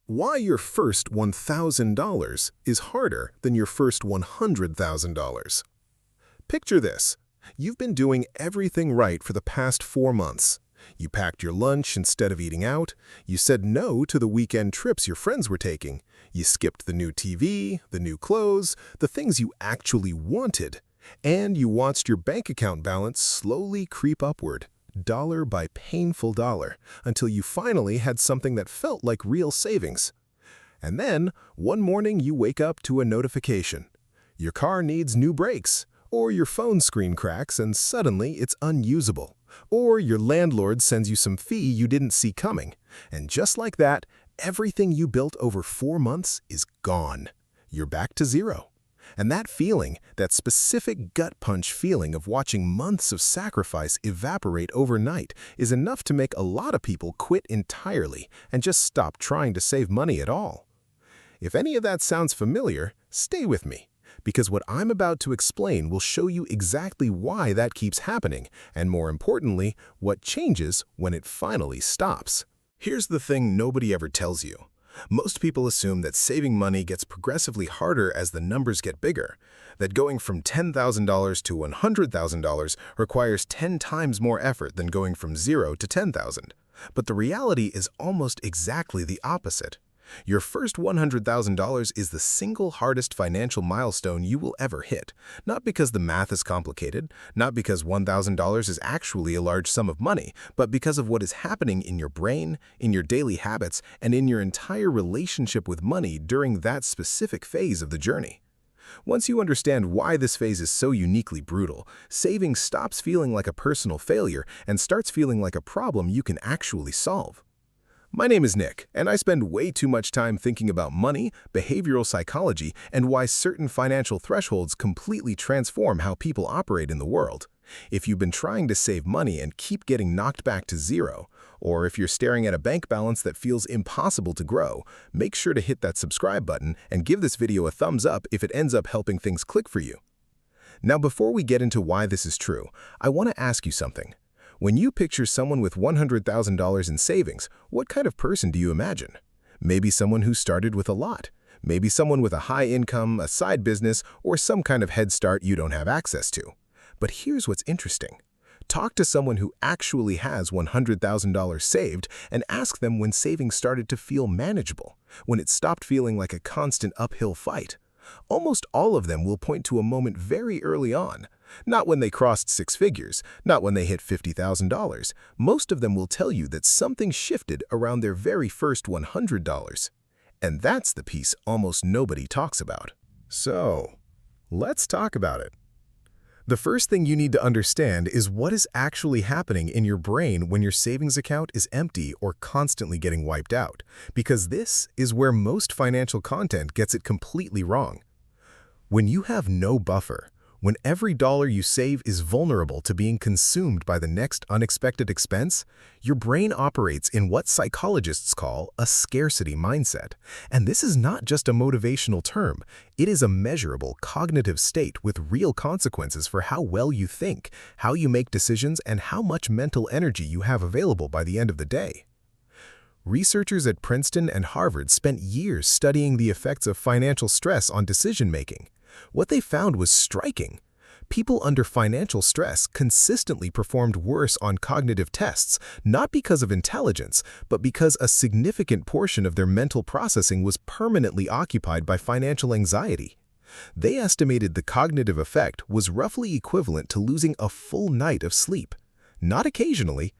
Why your first $1,000 is harder than your first $100,000. Picture this. You've been doing everything right for the past 4 months. You packed your lunch instead of eating out. You said no to the weekend trips your friends were taking. You skipped the new TV, the new clothes, the things you actually wanted. And you watched your bank account balance slowly creep upward, dollar by painful dollar, until you finally had something that felt like real savings. And then, one morning you wake up to a notification. Your car needs new brakes, or your phone screen cracks and suddenly it's unusable, or your landlord sends you some fee you didn't see coming. And just like that, everything you built over 4 months is gone. You're back to zero. And that feeling, that specific gut punch feeling of watching months of sacrifice evaporate overnight, is enough to make a lot of people quit entirely and just stop trying to save money at all. If any of that sounds familiar, stay with me, because what I'm about to explain will show you exactly why that keeps happening, and more importantly, what changes when it finally stops. Here's the thing nobody ever tells you. Most people assume that saving money gets progressively harder as the numbers get bigger, that going from $10,000 to $100,000 requires 10 times more effort than going from 0 to 10,000. But the reality is almost exactly the opposite. Your first $100,000 is the single hardest financial milestone you will ever hit, not because the math is complicated, not because $1,000 is actually a large sum of money, but because of what is happening in your brain, in your daily habits, and in your entire relationship with money during that specific phase of the journey. Once you understand why this phase is so uniquely brutal, saving stops feeling like a personal failure and starts feeling like a problem you can actually solve. My name is Nick, and I spend way too much time thinking about money, behavioral psychology, and why certain financial thresholds completely transform how people operate in the world. If you've been trying to save money and keep getting knocked back to zero, or if you're staring at a bank balance that feels impossible to grow, make sure to hit that subscribe button and give this video a thumbs up if it ends up helping things click for you. Now, before we get into why this is true, I want to ask you something. When you picture someone with $100,000 in savings, what kind of person do you imagine? Maybe someone who started with a lot. Maybe someone with a high income, a side business, or some kind of head start you don't have access to. But here's what's interesting. Talk to someone who actually has $100,000 saved and ask them when saving started to feel manageable, when it stopped feeling like a constant uphill fight. Almost all of them will point to a moment very early on. Not when they crossed 6 figures, not when they hit $50,000. Most of them will tell you that something shifted around their very first $100. And that's the piece almost nobody talks about. So, let's talk about it. The first thing you need to understand is what is actually happening in your brain when your savings account is empty or constantly getting wiped out, because this is where most financial content gets it completely wrong. When you have no buffer, when every dollar you save is vulnerable to being consumed by the next unexpected expense, your brain operates in what psychologists call a scarcity mindset. And this is not just a motivational term. It is a measurable cognitive state with real consequences for how well you think, how you make decisions, and how much mental energy you have available by the end of the day. Researchers at Princeton and Harvard spent years studying the effects of financial stress on decision-making. What they found was striking. People under financial stress consistently performed worse on cognitive tests, not because of intelligence, but because a significant portion of their mental processing was permanently occupied by financial anxiety. They estimated the cognitive effect was roughly equivalent to losing a full night of sleep. Not occasionally,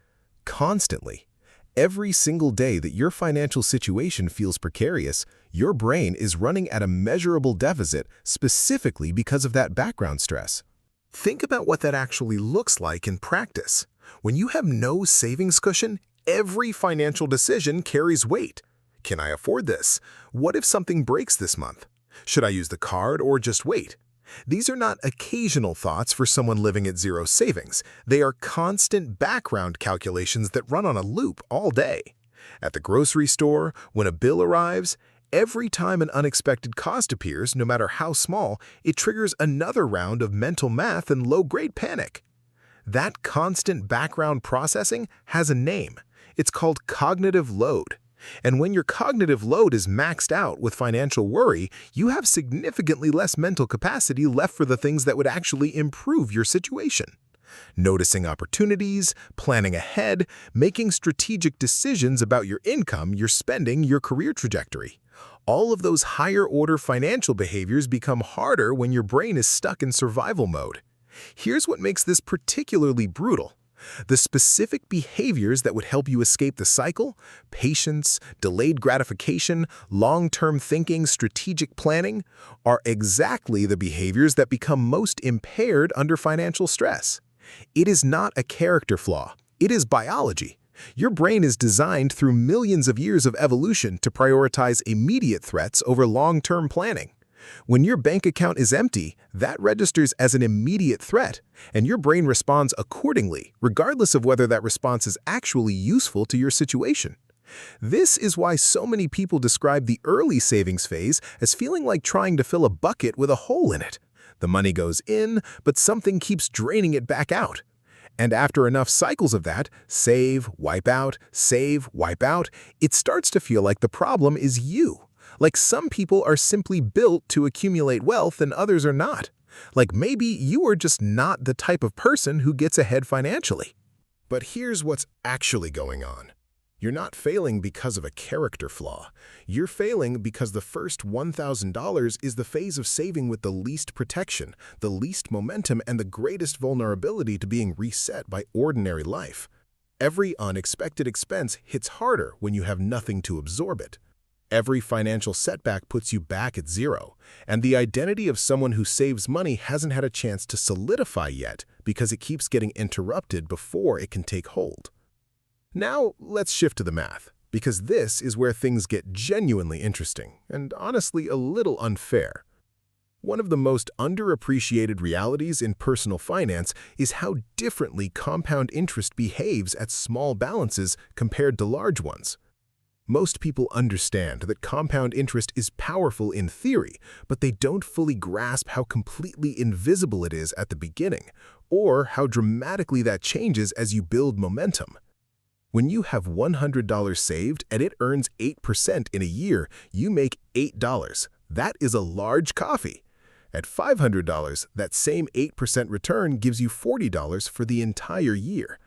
constantly. Every single day that your financial situation feels precarious, your brain is running at a measurable deficit specifically because of that background stress. Think about what that actually looks like in practice. When you have no savings cushion, every financial decision carries weight. Can I afford this? What if something breaks this month? Should I use the card or just wait? These are not occasional thoughts for someone living at zero savings. They are constant background calculations that run on a loop all day. At the grocery store, when a bill arrives, every time an unexpected cost appears, no matter how small, it triggers another round of mental math and low-grade panic. That constant background processing has a name. It's called cognitive load. And when your cognitive load is maxed out with financial worry, you have significantly less mental capacity left for the things that would actually improve your situation. Noticing opportunities, planning ahead, making strategic decisions about your income, your spending, your career trajectory. All of those higher-order financial behaviors become harder when your brain is stuck in survival mode. Here's what makes this particularly brutal. The specific behaviors that would help you escape the cycle, patience, delayed gratification, long-term thinking, strategic planning, are exactly the behaviors that become most impaired under financial stress. It is not a character flaw. It is biology. Your brain is designed through millions of years of evolution to prioritize immediate threats over long-term planning. When your bank account is empty, that registers as an immediate threat, and your brain responds accordingly, regardless of whether that response is actually useful to your situation. This is why so many people describe the early savings phase as feeling like trying to fill a bucket with a hole in it. The money goes in, but something keeps draining it back out. And after enough cycles of that, save, wipe out, it starts to feel like the problem is you. Like some people are simply built to accumulate wealth and others are not. Like maybe you are just not the type of person who gets ahead financially. But here's what's actually going on. You're not failing because of a character flaw. You're failing because the first $1,000 is the phase of saving with the least protection, the least momentum, and the greatest vulnerability to being reset by ordinary life. Every unexpected expense hits harder when you have nothing to absorb it. Every financial setback puts you back at zero, and the identity of someone who saves money hasn't had a chance to solidify yet because it keeps getting interrupted before it can take hold. Now, let's shift to the math, because this is where things get genuinely interesting and honestly a little unfair. One of the most underappreciated realities in personal finance is how differently compound interest behaves at small balances compared to large ones. Most people understand that compound interest is powerful in theory, but they don't fully grasp how completely invisible it is at the beginning, or how dramatically that changes as you build momentum. When you have $100 saved and it earns 8% in a year, you make $8. That is a large coffee. At $500, that same 8% return gives you $40 for the entire year.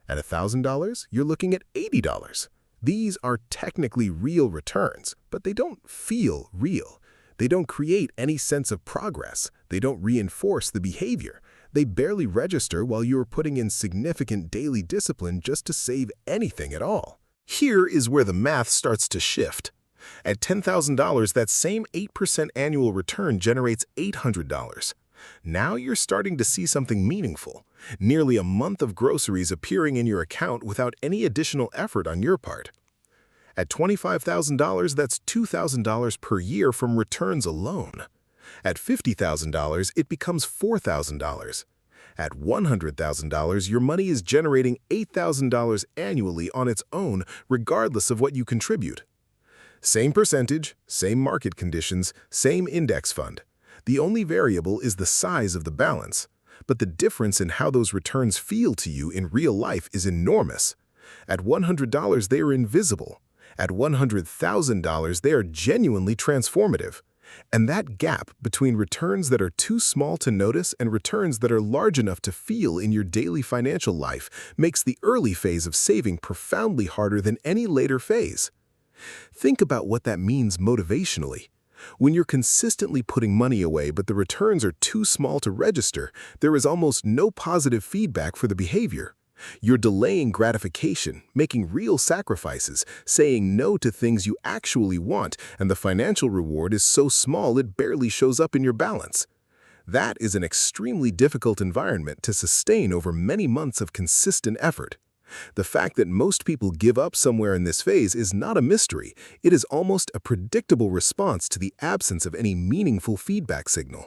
At $1,000, you're looking at $80. These are technically real returns, but they don't feel real. They don't create any sense of progress. They don't reinforce the behavior. They barely register while you are putting in significant daily discipline just to save anything at all. Here is where the math starts to shift. At $10,000, that same 8% annual return generates $800. Now you're starting to see something meaningful, nearly a month of groceries appearing in your account without any additional effort on your part. At $25,000, that's $2,000 per year from returns alone. At $50,000, it becomes $4,000. At $100,000, your money is generating $8,000 annually on its own, regardless of what you contribute. Same percentage, same market conditions, same index fund. The only variable is the size of the balance, but the difference in how those returns feel to you in real life is enormous. At $100, they are invisible. At $100,000, they are genuinely transformative. And that gap between returns that are too small to notice and returns that are large enough to feel in your daily financial life makes the early phase of saving profoundly harder than any later phase. Think about what that means motivationally. When you're consistently putting money away but the returns are too small to register, there is almost no positive feedback for the behavior. You're delaying gratification, making real sacrifices, saying no to things you actually want, and the financial reward is so small it barely shows up in your balance. That is an extremely difficult environment to sustain over many months of consistent effort. The fact that most people give up somewhere in this phase is not a mystery. It is almost a predictable response to the absence of any meaningful feedback signal.